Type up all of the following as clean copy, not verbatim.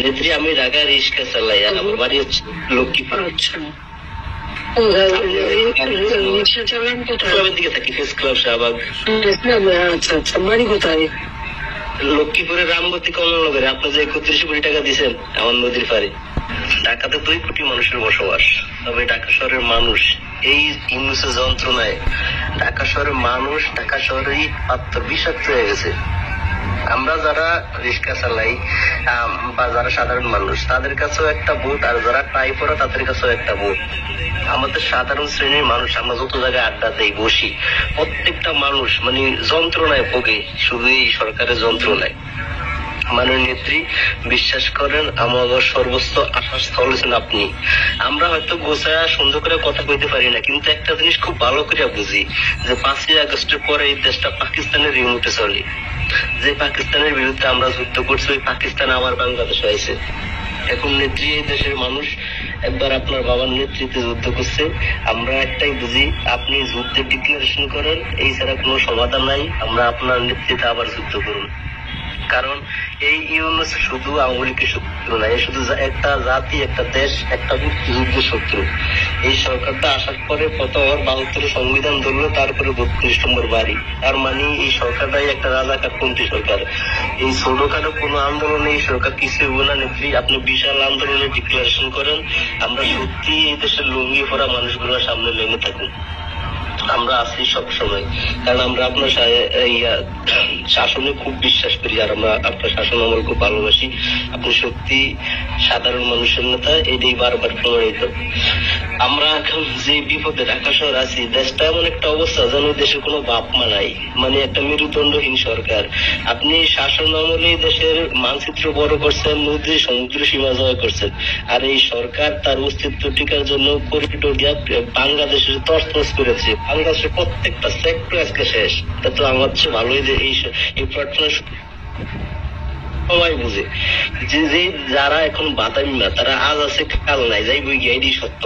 নেত্রী আমি ঢাকায় রিক্সা চালাই, আর আমার বাড়ি হচ্ছে লক্ষ্মীপুর। আচ্ছা, রিক্সা চালান কোথায়? ক্লাবের দিকে থাকি, ফেস ক্লাব শাহবাগ। আচ্ছা আচ্ছা, বাড়ি কোথায়? লক্ষ্মীপুরের রামগতি কমলনগরে। আপনি যে 31 কোটি টাকা দিচ্ছেন আমার নদীর পারে। ঢাকাতে 2 কোটি মানুষের বসবাস, তবে ঢাকা শহরের মানুষ এই ইউনুসের যন্ত্রণায়, ঢাকা শহরের মানুষ ঢাকা শহরেই পাত্র বিষাক্ত হয়ে গেছে। আমরা যারা রিক্সা চালাই বা যারা সাধারণ মানুষ, তাদের কাছেও একটা ভোট, আর যারা টাই পড়া তাদের কাছেও একটা ভোট। আমাদের সাধারণ শ্রেণীর মানুষ আমরা যত জায়গায় আড্ডা দেই, বসি, প্রত্যেকটা মানুষ মানে যন্ত্রণায় ভোগে, শুধু এই সরকারের যন্ত্রণায়। মাননীয় নেত্রী, বিশ্বাস করেন আমাদের সর্বোচ্চ আশাস্থল হচ্ছেন আপনি। আমরা হয়তো গোছায়া সুন্দর করে কথা কইতে পারি না, কিন্তু একটা জিনিস খুব ভালো করে বুঝি যে 5ই আগস্টের পরে এই দেশটা পাকিস্তানের রিমোটে চলে। যে পাকিস্তানের বিরুদ্ধে আমরা যুদ্ধ করছি, ওই পাকিস্তান আবার বাংলাদেশ হয়েছে। এখন নেত্রী এই দেশের মানুষ একবার আপনার বাবার নেতৃত্বে যুদ্ধ করছে। আমরা একটাই বুঝি, আপনি যুদ্ধের ডিক্লারেশন করেন, এই ছাড়া কোনো সমাধান নাই। আমরা আপনার নেতৃত্বে আবার যুদ্ধ করুন। কারণ এই ইউনুস শুধু আওয়ামী লীগের শত্রু না, শুধু একটা জাতি, একটা দেশ, একটা মুক্তিযুদ্ধের শত্রু। এই সরকারটা আসার পরে 72 সংবিধান ধরলো, তারপরে 32 নম্বর বাড়ি। তার মানে এই সরকারটাই একটা রাজাকারপন্থী সরকার। এই ছোটখাটো কোনো আন্দোলনে এই সরকার কিছু হইব না। নেত্রী, আপনি বিশাল আন্দোলনের ডিক্লারেশন করেন, আমরা সত্যি এই দেশের লুঙ্গি পরা মানুষগুলোর সামনে লেগে থাকুন। আমরা আছি সব সময়, কারণ আমরা আপনার শাসনে খুব বিশ্বাস করি, আর আমরা আপনার শাসন আমল খুব ভালোবাসি। আপনি সত্যি সাধারণ মানুষের নেতা, এটাই বারবার প্রমাণিত। আমরা এখন যে বিপদে ঢাকা শহর আছি, দেশটা এমন একটা অবস্থা যেন দেশে কোনো বাপ মা নাই, মানে একটা মেরুদণ্ডহীন সরকার। আপনি শাসন আমলে দেশের মানচিত্র বড় করছেন, নদী সমুদ্র সীমা জয় করছেন, আর এই সরকার তার অস্তিত্ব টিকার জন্য করিডোর দিয়া বাংলাদেশের তছনছ করেছে। বাংলাদেশের প্রত্যেকটা সেক্টর আজকে শেষ। তা তো আমার চেয়ে ভালোই যে এই প্রার্থনা সবাই বুঝে যে যারা এখন বাদামি না, তারা আজ আছে কাল নাই, যাই বই গিয়া এটি সত্য।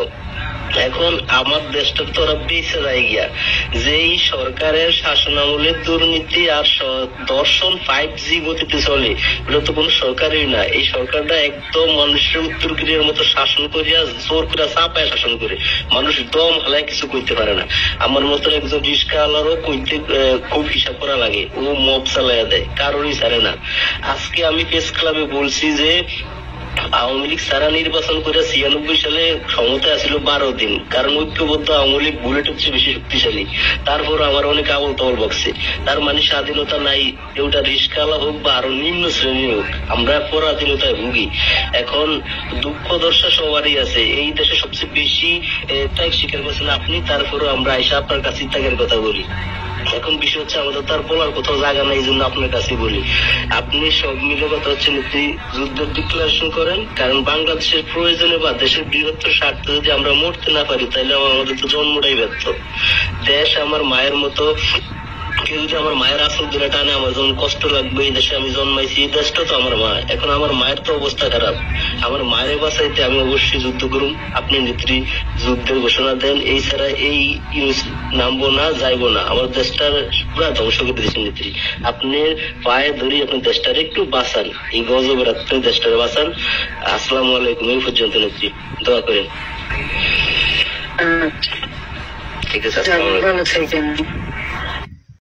এখন আমার দেশটা তো ওরা বেঁচে যায় গিয়া, যে এই সরকারের শাসন আমলে দুর্নীতি আর দর্শন 5G গতিতে চলে, ওটা তো কোনো সরকারই না। এই সরকারটা একদম মানুষের উত্তর কোরিয়ার মতো শাসন করিয়া জোর করে চাপায় শাসন করে, মানুষ দম হালায় কিছু করতে পারে না। আমার মতন একজন রিস্কাওয়ালারও কইতে খুব হিসাব করা লাগে, ও মব চালাইয়া দেয়, কারোরই ছাড়ে না। আজকে আমি প্রেস ক্লাবে বলছি যে আওয়ামী লীগ সারা নির্বাচন করে 96 সালে ক্ষমতায় আসছিল 12 দিন, কারণ ঐক্যবদ্ধ আওয়ামী লীগ বুলেট হচ্ছে বেশি শক্তিশালী। তারপর আমার অনেক আবল তবল বকছে। তার মানে স্বাধীনতা নাই, ওটা রিস্কাওয়ালা হোক বা আরো নিম্ন শ্রেণী হোক, আমরা পরাধীনতায় ভুগি। এখন দুঃখ দর্শা সবারই আছে। এই দেশে সবচেয়ে বেশি ত্যাগ স্বীকার করছেন আপনি, তারপরেও আমরা এসে আপনার কাছে ত্যাগের কথা বলি। এখন বিষয় হচ্ছে আমাদের তার বলার কোথাও জায়গা নাই, এই জন্য আপনার কাছে বলি। আপনি সব মিলে কথা হচ্ছে নেত্রী, যুদ্ধের ডিক্লারেশন করেন, কারণ বাংলাদেশের প্রয়োজনে বা দেশের বৃহত্তর স্বার্থে যদি আমরা মরতে না পারি, তাহলে আমাদের তো জন্মটাই ব্যর্থ। দেশ আমার মায়ের মতো, কেউ যদি আমার মায়ের আসল ধরে টানে, আমার যখন কষ্ট লাগবে। এই দেশে আমি জন্মাইছি, এই দেশটা তো আমার মা। এখন আমার মায়ের তো অবস্থা খারাপ, আমার মায়ের বাঁচাইতে আমি অবশ্যই যুদ্ধ করুন। আপনি নেত্রী যুদ্ধের ঘোষণা দেন, এই ছাড়া এই নামবো না, যাইবো না। আমার দেশটার পুরা ধ্বংস করে দিয়েছেন নেত্রী। আপনি পায়ে ধরি, আপনি দেশটার একটু বাঁচান, এই গজবের আপনি দেশটারে বাঁচান। আসসালামু আলাইকুম। এই পর্যন্ত নেত্রী, দোয়া করেন। ঠিক আছে, ভালো থাকেন।